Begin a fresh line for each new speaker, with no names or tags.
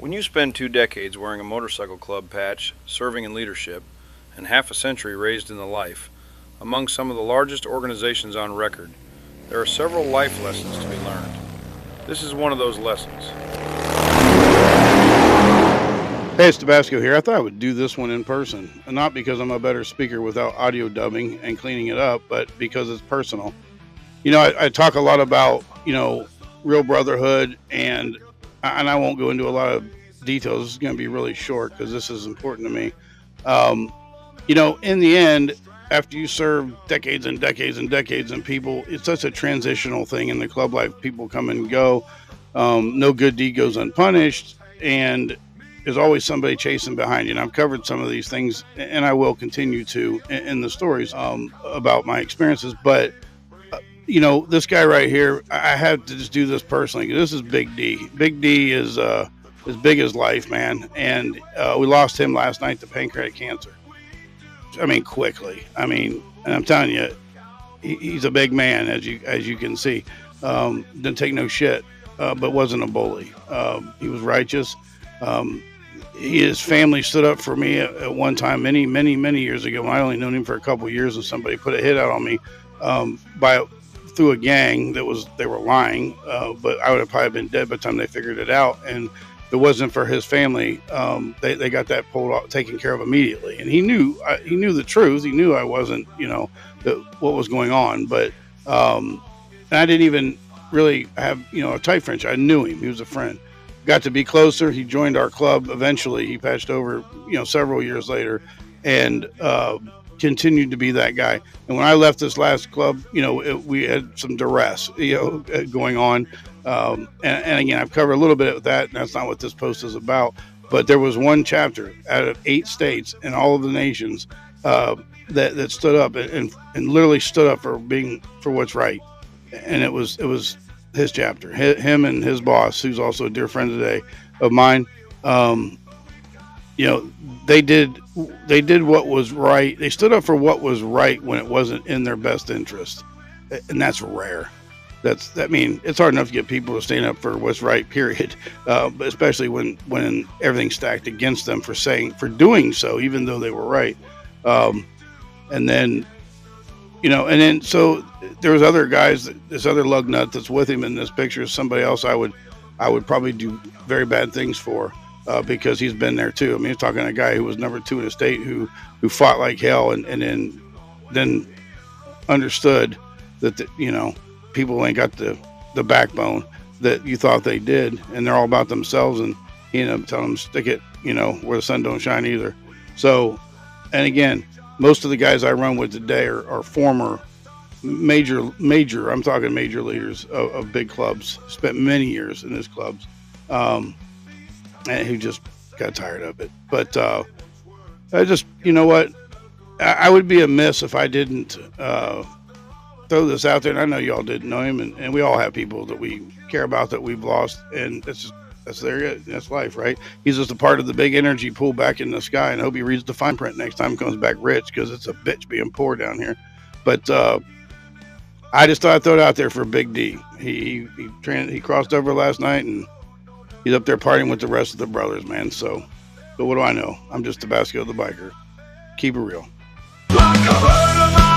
When you spend 2 decades wearing a motorcycle club patch, serving in leadership, and half a century raised in the life, among some of the largest organizations on record, there are several life lessons to be learned. This is one of those lessons.
Hey, it's Tabasco here. I thought I would do this one in person, and not because I'm a better speaker without audio dubbing and cleaning it up, but because it's personal. I talk a lot about, real brotherhood, and I won't go into a lot of details. This is going to be really short because this is important to me. In the end, after you serve decades and decades and decades and people, it's such a transitional thing in the club life. People come and go. No good deed goes unpunished, and there's always somebody chasing behind you. And I've covered some of these things, and I will continue to in the stories about my experiences. But this guy right here, I had to just do this personally. This is Big D. Big D is as big as life, man. And we lost him last night to pancreatic cancer. I mean, quickly. And I'm telling you, he's a big man, as you can see. Didn't take no shit, but wasn't a bully. He was righteous. His family stood up for me at one time, many, many, many years ago. I only known him for a couple of years, and somebody put a hit out on me through a gang they were lying, but I would have probably been dead by the time they figured it out. And if it wasn't for his family, they got that pulled off, taken care of immediately. And he knew the truth. He knew I wasn't, what was going on. But and I didn't even really have, a tight friendship. I knew him. He was a friend. Got to be closer. He joined our club eventually. He patched over, several years later, and continued to be that guy. And when I left this last club, we had some duress, going on. And again, I've covered a little bit of that, and that's not what this post is about. But there was one chapter out of 8 states and all of the nations that stood up and literally stood up for what's right. And it was his chapter, him and his boss, who's also a dear friend today of mine. They did what was right. They stood up for what was right when it wasn't in their best interest, and that's rare. It's hard enough to get people to stand up for what's right, period. But especially when everything's stacked against them for doing so, even though they were right. So there was other guys, this other lug nut that's with him in this picture is somebody else I would probably do very bad things for. Because he's been there too. He's talking a guy who was number 2 in the state who fought like hell and then understood that people ain't got the backbone that you thought they did, and they're all about themselves, and he ended up telling them stick it where the sun don't shine either. So, and again, most of the guys I run with today are former major I'm talking major leaders of big clubs, spent many years in these clubs. And who just got tired of it. But I just, what? I would be amiss if I didn't throw this out there. And I know y'all didn't know him, and we all have people that we care about that we've lost, and that's life, right? He's just a part of the big energy pool back in the sky, and I hope he reads the fine print next time he comes back rich, because it's a bitch being poor down here. But I just thought I'd throw it out there for Big D. He crossed over last night, and he's up there partying with the rest of the brothers, man. So, but what do I know? I'm just Tabasco the biker. Keep it real. Like